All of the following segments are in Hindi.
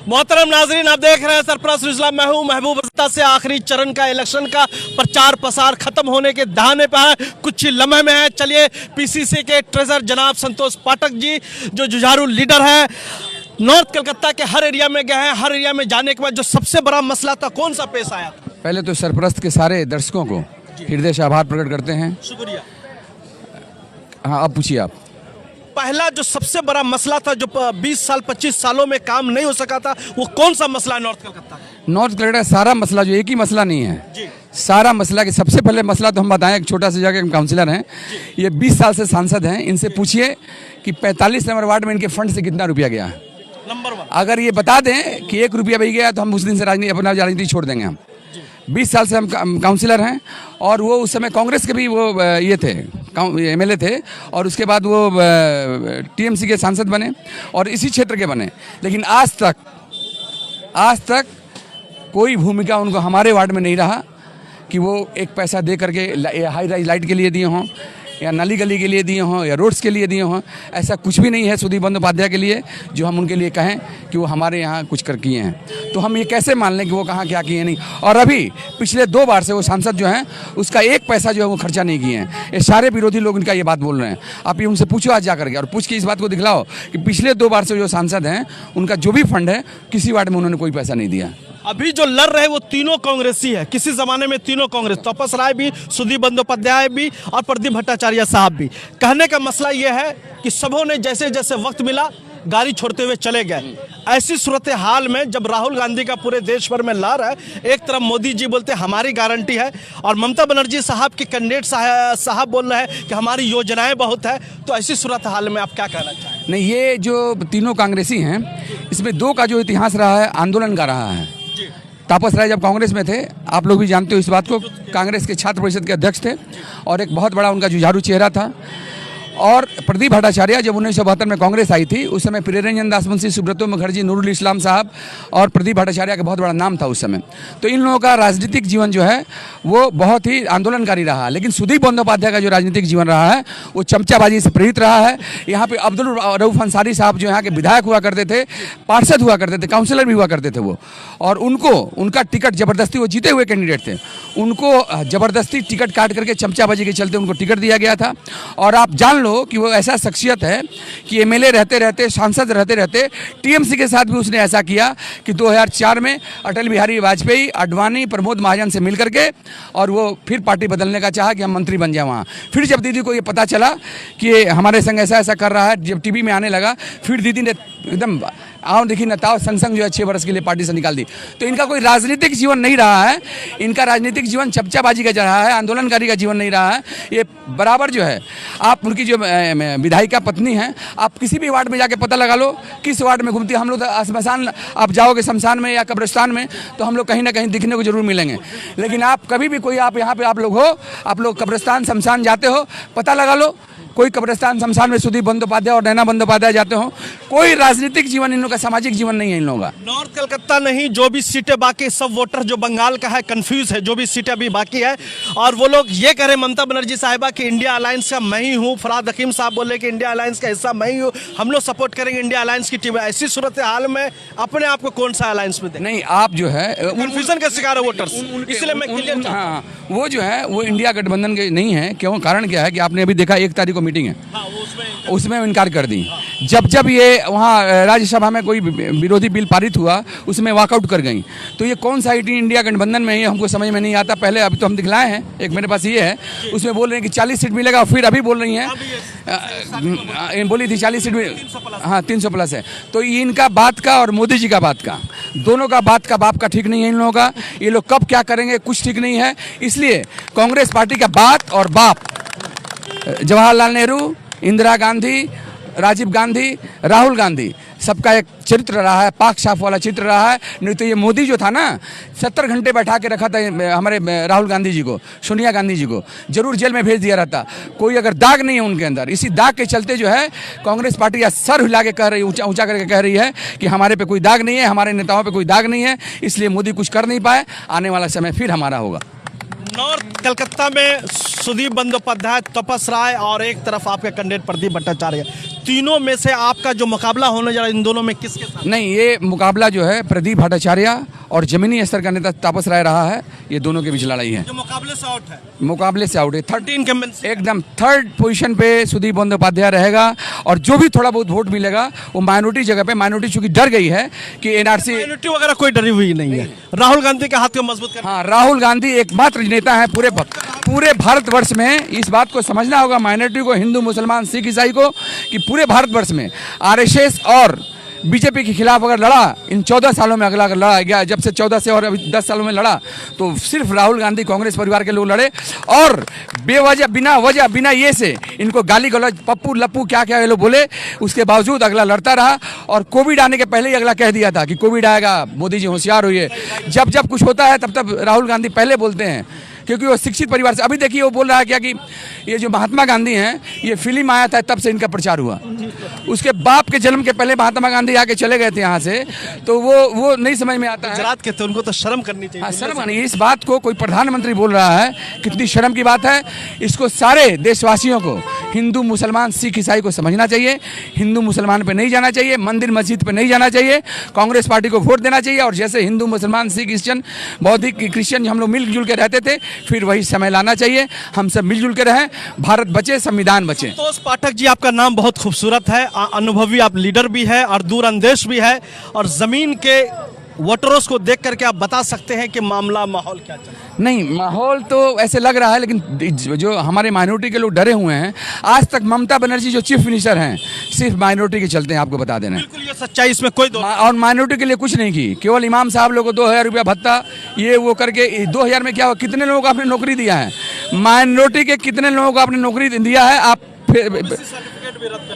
मोहतरम नाजरीन, आप देख रहे हैं सरफराज इस्लाम। मैं हूं महबूबा से। आखिरी चरण का इलेक्शन का प्रचार प्रसार खत्म होने के दहाने पर है, कुछ ही लम्हे में है। चलिए पीसीसी के ट्रेजर जनाब संतोष पाठक जी, जो जुझारू लीडर है, नॉर्थ कलकत्ता के हर एरिया में गए हैं। हर एरिया में जाने के बाद जो सबसे बड़ा मसला था, कौन सा पेश आया था? पहले तो सरपरस्त के सारे दर्शकों को हृदय से आभार प्रकट करते हैं। शुक्रिया। हाँ, अब पूछिए आप। पहला जो सबसे बड़ा मसला था, जो 20 साल 25 सालों में काम नहीं हो सका था, वो कौन सा मसला है नॉर्थ कलकत्ता? नॉर्थ कलकत्ता सारा मसला, जो एक ही मसला नहीं है जी। सारा मसला के सबसे पहले मसला तो हम बताएं, एक छोटा सा जगह हम काउंसिलर हैं, ये 20 साल से सांसद हैं। इनसे पूछिए कि 45 नंबर वार्ड में इनके फंड से कितना रुपया गया है। नंबर 1। अगर ये बता दें कि 1 रुपया भी गया तो हम उस दिन से अपना राजनीति छोड़ देंगे। हम 20 साल से हम काउंसिलर हैं, और वो उस समय कांग्रेस के भी वो ये थे, एमएलए थे, और उसके बाद वो टीएमसी के सांसद बने और इसी क्षेत्र के बने। लेकिन आज तक कोई भूमिका उनको हमारे वार्ड में नहीं रहा कि वो एक पैसा दे करके हाई राइज लाइट के लिए दिए हों, या नाली गली के लिए दिए हों, या रोड्स के लिए दिए हों। ऐसा कुछ भी नहीं है सुदीप बंदोपाध्याय के लिए जो हम उनके लिए कहें कि वो हमारे यहाँ कुछ कर किए हैं। तो हम ये कैसे मान लें कि वो कहाँ क्या किए नहीं। और अभी पिछले 2 बार से वो सांसद जो हैं, उसका 1 पैसा जो है वो खर्चा नहीं किए हैं। ये सारे विरोधी लोग इनका ये बात बोल रहे हैं। आप ये उनसे पूछो आज जा करके, और पूछ के इस बात को दिखलाओ कि पिछले 2 बार से जो सांसद हैं, उनका जो भी फंड है, किसी वार्ड में उन्होंने कोई पैसा नहीं दिया। अभी जो लड़ रहे वो तीनों कांग्रेसी है। किसी जमाने में तीनों कांग्रेस, तपस राय भी, सुदीप बंदोपाध्याय भी और प्रदीप भट्टाचार्य साहब भी। कहने का मसला यह है कि सबों ने जैसे जैसे वक्त मिला गाड़ी छोड़ते हुए चले गए। ऐसी सूरत हाल में जब राहुल गांधी का पूरे देश भर में लहर है, एक तरफ मोदी जी बोलते हमारी गारंटी है, और ममता बनर्जी साहब के कैंडिडेट साहब बोल रहे हैं कि हमारी योजनाएं बहुत है। तो ऐसी सूरत हाल में आप क्या कहना चाहेंगे? नहीं, ये जो तीनों कांग्रेसी हैं, इसमें 2 का जो इतिहास रहा है, आंदोलन का रहा है। तापस राय जब कांग्रेस में थे, आप लोग भी जानते हो इस बात को, कांग्रेस के छात्र परिषद के अध्यक्ष थे, और एक बहुत बड़ा उनका जुझारू चेहरा था। और प्रदीप भट्टाचार्य जब 1972 में कांग्रेस आई थी, उस समय प्रियरंजन दास मुंशी, सुब्रतो मुखर्जी, नूरुल इस्लाम साहब और प्रदीप भट्टाचार्य का बहुत बड़ा नाम था उस समय। तो इन लोगों का राजनीतिक जीवन जो है वो बहुत ही आंदोलनकारी रहा। लेकिन सुदीप बंदोपाध्याय का जो राजनीतिक जीवन रहा है वो चमचाबाजी से प्रेरित रहा है। यहाँ पे अब्दुल रऊफ अंसारी साहब जो यहाँ के विधायक हुआ करते थे, पार्षद हुआ करते थे, काउंसिलर भी हुआ करते थे वो, और उनका टिकट जबरदस्ती, वो जीते हुए कैंडिडेट थे, उनको जबरदस्ती टिकट काट करके चमचाबाजी के चलते उनको टिकट दिया गया था। और आप जान लो कि वो ऐसा शख्सियत है कि एमएलए रहते रहते, सांसद रहते रहते, टीएमसी के साथ भी उसने ऐसा किया कि 2004 में अटल बिहारी वाजपेयी, आडवाणी, प्रमोद महाजन से मिल करके और वो फिर पार्टी बदलने का चाहा कि हम मंत्री बन जाए वहाँ। फिर जब दीदी को ये पता चला कि ये हमारे संग ऐसा ऐसा कर रहा है, जब टीवी में आने लगा, फिर दीदी ने एकदम आओ देखी नताओ संग जो है 6 वर्ष के लिए पार्टी से निकाल दी। तो इनका कोई राजनीतिक जीवन नहीं रहा है। इनका राजनीतिक जीवन चमचाबाजी का रहा है, आंदोलनकारी का जीवन नहीं रहा है। ये बराबर जो है, आप उनकी जो विधायिका पत्नी है, आप किसी भी वार्ड में जाके पता लगा लो किस वार्ड में घूमती है। हम लोग तो शमशान, आप जाओगे शमशान में या कब्रिस्तान में, तो हम लोग कहीं ना कहीं दिखने को जरूर मिलेंगे। लेकिन आप कभी भी कोई, आप यहाँ पे आप लोग हो, आप लोग कब्रिस्तान शमशान जाते हो, पता लगा लो कोई कब्रिस्तान शमशान में सुदीप बंदोपाध्याय और नैना बंदोपाध्याय जाते हो। कोई राजनीतिक जीवन इन लोगों का, सामाजिक जीवन नहीं है इन लोगों का। नॉर्थ कलकत्ता नहीं, जो भी सीटें बाकी, सब वोटर जो बंगाल का है कंफ्यूज है, जो भी सीटें अभी बाकी है। और वो लोग ये कह रहे, ममता बनर्जी साहिबा कि इंडिया अलायंस का मैं ही हूँ, फराद हकीम साहब बोले कि इंडिया अलायंस का हिस्सा मैं ही हूँ, हम लोग सपोर्ट करेंगे इंडिया अलायंस की टीम। ऐसी सूरत हाल में अपने आप को कौन सा अलायंस में दें? नहीं, आप जो है कंफ्यूजन का शिकार है वोटर्स, इसलिए मैं क्लियर। हाँ, वो जो है वो इंडिया गठबंधन के नहीं है। क्यों? कारण क्या है कि आपने अभी देखा 1 तारीख को मीटिंग है, उसमें इनकार कर दी। जब ये वहाँ राज्यसभा में कोई विरोधी बिल पारित हुआ, उसमें वॉकआउट कर गई। तो ये कौन सा इंडिया गठबंधन में है, हमको समझ में नहीं आता। पहले अभी तो हम दिखलाए हैं, एक मेरे पास ये है, उसमें बोल रहे हैं कि 40 सीट मिलेगा, फिर अभी बोल रही हैं, बोली थी 40 सीट में, हाँ 300 प्लस है। तो इनका बात का और मोदी जी का बात का, दोनों का बात का बाप का ठीक नहीं है इन लोगों का। ये लोग कब क्या करेंगे कुछ ठीक नहीं है। इसलिए कांग्रेस पार्टी का बात और बाप जवाहरलाल नेहरू, इंदिरा गांधी, राजीव गांधी, राहुल गांधी, सबका एक चरित्र रहा है, पाक साफ वाला चित्र रहा है। नहीं तो ये मोदी जो था ना, 70 घंटे बैठा के रखा था हमारे राहुल गांधी जी को, सोनिया गांधी जी को, जरूर जेल में भेज दिया रहता। कोई अगर दाग नहीं है उनके अंदर, इसी दाग के चलते जो है कांग्रेस पार्टी या सर हिला के कह रही, ऊंचा ऊंचा करके कह रही है कि हमारे पे कोई दाग नहीं है, हमारे नेताओं पे कोई दाग नहीं है, इसलिए मोदी कुछ कर नहीं पाए। आने वाला समय फिर हमारा होगा। नॉर्थ कलकत्ता में सुदीप बंदोपाध्याय, तपस राय और एक तरफ आपके कैंडिडेट प्रदीप भट्टाचार्य। तीनों में से आपका जो मुकाबला होने जा रहा है इन दोनों में किसके साथ? नहीं, ये मुकाबला जो है प्रदीप भट्टाचार्य और जमीनी स्तर का नेता तापस राय रहा है, ये दोनों के बीच लड़ाई है। जो मुकाबले से आउट है, मुकाबले से आउट है। 13 के एकदम थर्ड पोजीशन पे सुदीप बंदोपाध्याय रहेगा और जो भी थोड़ा बहुत वोट मिलेगा वो माइनॉरिटी जगह पे, माइनॉरिटी चूंकि डर गई है कि एनआरसी, माइनॉरिटी वगैरह कोई डरी हुई नहीं है। राहुल गांधी के हाथ को मजबूत कर, हाँ, राहुल गांधी एकमात्र नेता है पूरे भारतवर्ष में। इस बात को समझना होगा माइनॉरिटी को, हिंदू मुसलमान सिख ईसाई को, कि पूरे भारतवर्ष में आरएसएस और बीजेपी के खिलाफ अगर लड़ा इन 14 सालों में, अगला अगर लड़ा गया जब से 14 से और अभी 10 सालों में लड़ा, तो सिर्फ राहुल गांधी कांग्रेस परिवार के लोग लड़े और बेवजह बिना ये से इनको गाली गलौज पप्पू लप्पू क्या क्या ये लोग बोले, उसके बावजूद अगला लड़ता रहा। और कोविड आने के पहले ही अगला कह दिया था कि कोविड आएगा, मोदी जी होशियार होइए। जब कुछ होता है तब राहुल गांधी पहले बोलते हैं, क्योंकि वो शिक्षित परिवार से। अभी देखिए वो बोल रहा है क्या कि ये जो महात्मा गांधी हैं, ये फिल्म आया था तब से इनका प्रचार हुआ, उसके बाप के जन्म के पहले महात्मा गांधी आके चले गए थे यहाँ से, तो वो नहीं समझ में आता है। गुजरात के थे, उनको तो शर्म करनी चाहिए। हाँ, शर्म नहीं, इस बात को कोई प्रधानमंत्री बोल रहा है, कितनी शर्म की बात है। इसको सारे देशवासियों को, हिंदू मुसलमान सिख ईसाई को समझना चाहिए। हिंदू मुसलमान पे नहीं जाना चाहिए, मंदिर मस्जिद पे नहीं जाना चाहिए, कांग्रेस पार्टी को वोट देना चाहिए। और जैसे हिंदू मुसलमान सिख क्रिश्चियन बौद्धिक क्रिश्चियन हम लोग मिलजुल के रहते थे, फिर वही समय लाना चाहिए। हम सब मिलजुल के रहें, भारत बचे, संविधान बचे। संतोष पाठक जी, आपका नाम बहुत खूबसूरत है, अनुभवी आप लीडर भी है और दूरअंदेश भी है, और जमीन के वोटर्स को देख करके आप बता सकते हैं कि मामला माहौल क्या चल रहा है? नहीं, माहौल तो ऐसे लग रहा है, लेकिन जो हमारे माइनॉरिटी के लोग डरे हुए हैं, आज तक ममता बनर्जी जो चीफ मिनिस्टर हैं सिर्फ माइनॉरिटी के चलते हैं, आपको बता देना। बिल्कुल ये सच्चाई, इसमें कोई दो। और माइनॉरिटी के लिए कुछ नहीं की, केवल इमाम साहब लोगों को 2000 रुपया भत्ता ये वो करके 2000 में क्या हुआ, कितने लोगों को आपने नौकरी दिया है? माइनॉरिटी के कितने लोगों को आपने नौकरी दिया है? आप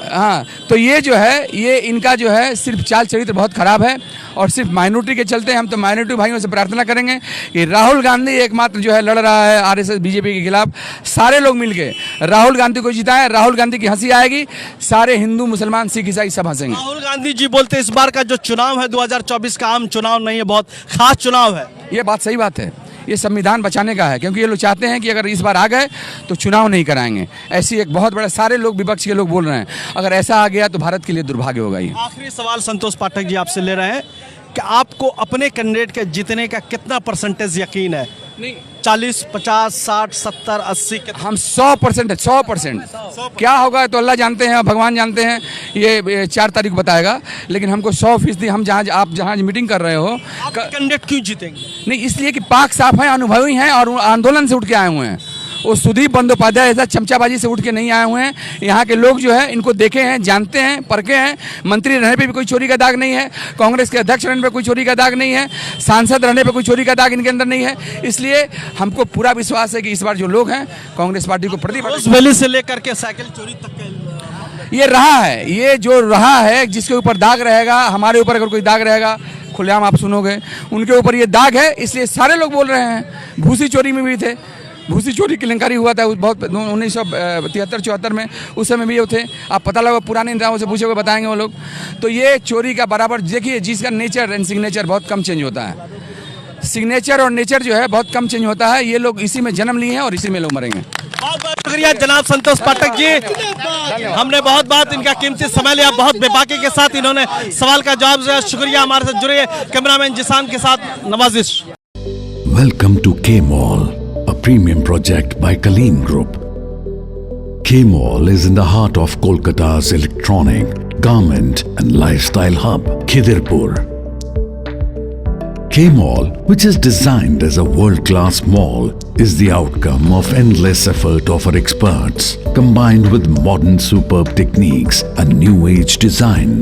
हाँ, तो ये जो है, ये इनका जो है सिर्फ चाल चरित्र बहुत खराब है और सिर्फ माइनॉरिटी के चलते। हम तो माइनॉरिटी भाइयों से प्रार्थना करेंगे कि राहुल गांधी एकमात्र जो है लड़ रहा है आरएसएस बीजेपी के खिलाफ, सारे लोग मिलके राहुल गांधी को जिताएं। राहुल गांधी की हंसी आएगी, सारे हिंदू मुसलमान सिख ईसाई सब हंसेंगे। राहुल गांधी जी बोलते इस बार का जो चुनाव है 2024 का आम चुनाव नहीं है, बहुत खास चुनाव है। ये बात सही बात है, ये संविधान बचाने का है, क्योंकि ये लोग चाहते हैं कि अगर इस बार आ गए तो चुनाव नहीं कराएंगे। ऐसी एक बहुत बड़ा, सारे लोग विपक्ष के लोग बोल रहे हैं, अगर ऐसा आ गया तो भारत के लिए दुर्भाग्य होगा। ये आखिरी सवाल संतोष पाठक जी आपसे ले रहे हैं कि आपको अपने कैंडिडेट के जीतने का कितना परसेंटेज यकीन है? नहीं, 40, 50, 60, 70, 80? हम 100% है, 100%। क्या होगा तो अल्लाह जानते हैं, भगवान जानते हैं, ये 4 तारीख बताएगा। लेकिन हमको 100%, हम आप जहाँ मीटिंग कर रहे हो, कैंडिडेट क्यों जीतेंगे? नहीं, इसलिए कि पाक साफ हैं, अनुभवी हैं और आंदोलन से उठ के आए हुए हैं। वो सुदीप बंदोपाध्याय ऐसा चमचाबाजी से उठ के नहीं आए हुए हैं। यहाँ के लोग जो है इनको देखे हैं, जानते हैं, परखे हैं। मंत्री रहने पे भी कोई चोरी का दाग नहीं है, कांग्रेस के अध्यक्ष रहने पे कोई चोरी का दाग नहीं है, सांसद रहने पे कोई चोरी का दाग इनके अंदर नहीं है। इसलिए हमको पूरा विश्वास है कि इस बार जो लोग हैं कांग्रेस पार्टी को वैली से लेकर के साइकिल चोरी तक का ये रहा है, ये जो रहा है, जिसके ऊपर दाग रहेगा, हमारे ऊपर अगर कोई दाग रहेगा, खुलेआम आप सुनोगे, उनके ऊपर ये दाग है। इसलिए सारे लोग बोल रहे हैं। भूसी चोरी में भी थे, भूसी चोरी केलेंकारी हुआ था बहुत 1973-74 में, उस समय भी ये थे। आप पता लगा पुराने नेताओं से पूछोगे, बताएंगे वो लोग। तो ये चोरी का बराबर देखिए, जिसका नेचर एंड सिग्नेचर बहुत कम चेंज होता है, सिग्नेचर और नेचर जो है बहुत कम चेंज होता है। ये लोग इसी में जन्म लिए हैं और इसी में लोग मरेंगे। बहुत बहुत शुक्रिया जनाब संतोष पाठक जी, हमने बहुत बात इनका कीमती समय लिया, बहुत बेबाकी के साथ इन्होंने सवाल का जवाब दिया। शुक्रिया, हमारे साथ जुड़े कैमरामैन जिसान के साथ नवाजिश। Welcome to K-Mall, a premium project by Kaleen Group. K-Mall is in the heart of Kolkata's electronic, garment and lifestyle hub, Khidirpur. K-Mall, which is designed as a world-class mall, is the outcome of endless effort of our experts, combined with modern superb techniques and new age design.